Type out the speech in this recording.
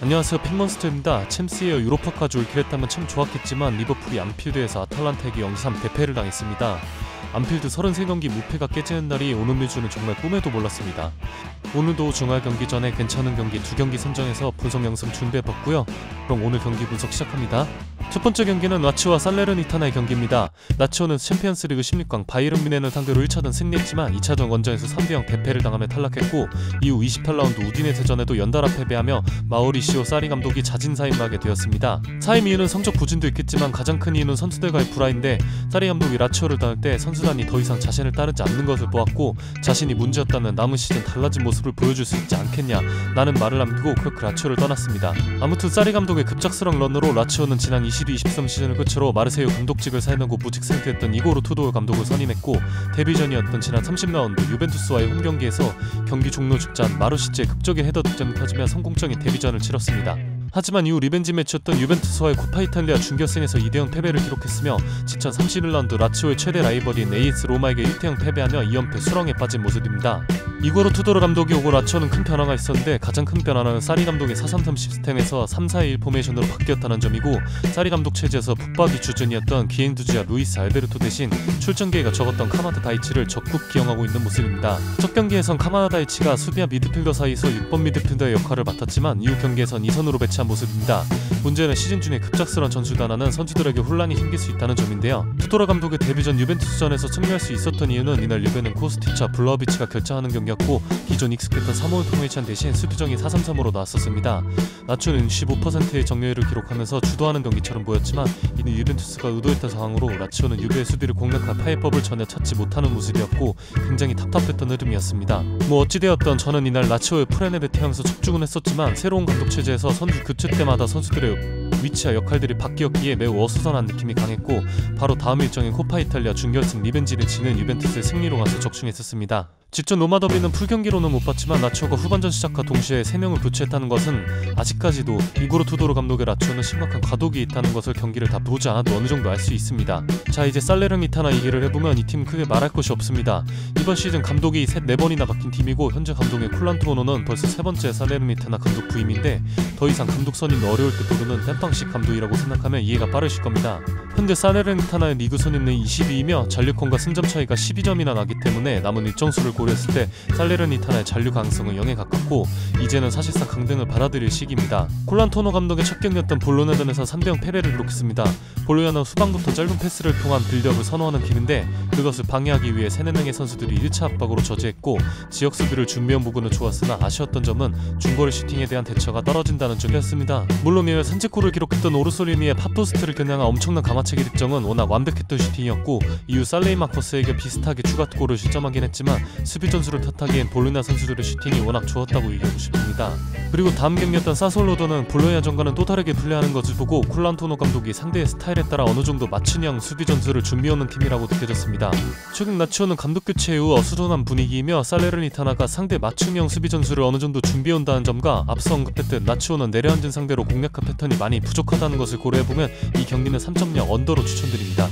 안녕하세요, 팬몬스터입니다. 챔스에어 유로파까지 올킬 했다면 참 좋았겠지만 리버풀이 안필드에서 아탈란타에게 0-3 대패를 당했습니다. 안필드 33경기 무패가 깨지는 날이 오는 줄은 정말 꿈에도 몰랐습니다. 오늘도 중할 경기 전에 괜찮은 경기 2경기 선정해서 분석 영상 준비해봤고요. 그럼 오늘 경기 분석 시작합니다. 첫 번째 경기는 라치오와 살레르니타나의 경기입니다. 라치오는 챔피언스리그 16강 바이에른 뮌헨을 상대로 1차전 승리했지만 2차전 원정에서 3-0 대패를 당하며 탈락했고 이후 28라운드 우디네세전에도 연달아 패배하며 마우리시오 사리 감독이 자진사임하게 되었습니다. 사임 이유는 성적 부진도 있겠지만 가장 큰 이유는 선수들과의 불화인데 사리 감독이 라치오를 다닐 때 선수단이 더 이상 자신을 따르지 않는 것을 보았고 자신이 문제였다면 남은 시즌 달라진 모습을 보여줄 수 있지 않겠냐 라는 말을 남기고 그렇게 라치오를 떠났습니다. 아무튼 사리 감독의 급작스러운 런으로 라치오는 지난 22-23 시즌을 끝으로 마르세유 감독직을 사임하고 무직 상태였던 이고르 투도르 감독을 선임했고 데뷔전이었던 지난 30라운드 유벤투스와의 홈경기에서 경기 종료 직전 마루시치의 극적인 헤더 득점을 터지며 성공적인 데뷔전을 치렀습니다. 하지만 이후 리벤지 매치였던 유벤투스와의 코파 이탈리아 준결승에서 2-0 패배를 기록했으며 지천 31라운드 라치오의 최대 라이벌인 AS 로마에게 1-0 패배하며 2연패 수렁에 빠진 모습입니다. 이고르 투도르 감독이 오고 라치오는 큰 변화가 있었는데 가장 큰 변화는 사리 감독의 4-3-3 시스템에서 3-4-1 포메이션으로 바뀌었다는 점이고 사리 감독 체제에서 붙박이 주전이었던 기행두지와 루이스 알베르토 대신 출전 기회가 적었던 카마다 다이치를 적극 기용하고 있는 모습입니다. 첫 경기에선 카마다 다이치가 수비와 미드필더 사이에서 6번 미드필더의 역할을 맡았지만 이후 경기에선 2선으로 배치한 모습입니다. 문제는 시즌 중에 급작스러운 전술 단화는 선수들에게 혼란이 생길 수 있다는 점인데요. 투도르 감독의 데뷔전 유벤투스전에서 승리할 수 있었던 이유는 이날 유벤은 코스티치와 블러비치가 결정하는 경기였고 기존 익숙했던 3-5 포메이션 대신 수비정이 4-3-3으로 나왔었습니다. 라치오는 65%의 정렬을 기록하면서 주도하는 경기처럼 보였지만 이는 유벤투스가 의도했던 상황으로 라치오는 유베의 수비를 공략할 파해법을 전혀 찾지 못하는 모습이었고 굉장히 답답했던 흐름이었습니다. 어찌되었던 저는 이날 라치오의 프레네 베테하면서 척죽은 했었지만 새로운 감독 체제에서 선수 교체 때마다 선수들의 위치와 역할들이 바뀌었기에 매우 어수선한 느낌이 강했고 바로 다음 일정인 코파 이탈리아 준결승 리벤지를 치는 유벤투스의 승리로 가서 적중했었습니다. 직전 로마 더비는 풀경기로는 못 봤지만 라치오가 후반전 시작과 동시에 3명을 교체했다는 것은 아직까지도 이고르 투도르 감독의 라치오는 심각한 과도기에 있다는 것을 경기를 다 보지 않아도 어느 정도 알 수 있습니다. 자, 이제 살레르니타나 얘기를 해보면 이 팀은 크게 말할 것이 없습니다. 이번 시즌 감독이 3-4번이나 바뀐 팀이고 현재 감독의 쿨란토 오노는 벌써 3번째 살레르니타나 감독 부임인데 더 이상 감독 선임이 어려울 때 부르는 땜빵식 감독이라고 생각하면 이해가 빠르실 겁니다. 현재 살레르니타나의 리그 순위는 22이며 잔류권과 승점 차이가 12점이나 나기 때문에 남은 일정수를 고려했을 때 살레르니타나의 잔류 가능성은 0에 가깝고 이제는 사실상 강등을 받아들일 시기입니다. 콜란토노 감독의 첫 경기였던 볼로냐전에서 3-0 패배를 기록했습니다. 볼로냐는 후반부터 짧은 패스를 통한 빌드업을 선호하는 팀인데 그것을 방해하기 위해 3-4명의 선수들이 1차 압박으로 저지했고 지역 수비를 준비한 부분은 좋았으나 아쉬웠던 점은 중거리 슈팅에 대한 대처가 떨어진다는 점이었습니다. 물론 이날 선제골을 기록했던 오르솔리니의 팝포스트를 겨냥한 엄청난 가마채기 득점은 워낙 완벽했던 슈팅이었고 이후 살레이마커스에게 비슷하게 추가골을 실점하긴 했지만 수비 전술을 탓하기엔 볼로냐 선수들의 슈팅이 워낙 좋았다고 얘기하고 싶습니다. 그리고 다음 경기였던 사솔로도는 볼로냐전과는 또 다르게 플레이하는 것을 보고 쿨란토노 감독이 상대의 스타일에 따라 어느 정도 맞춤형 수비 전술을 준비해오는 팀이라고 느껴졌습니다. 최근 라치오는 감독 교체 이후 어수선한 분위기이며 살레르니타나가 상대 맞춤형 수비 전술을 어느 정도 준비해온다는 점과 앞서 언급했듯 라치오는 내려앉은 상대로 공략한 패턴이 많이 부족하다는 것을 고려해보면 이 경기는 3.0 언더로 추천드립니다.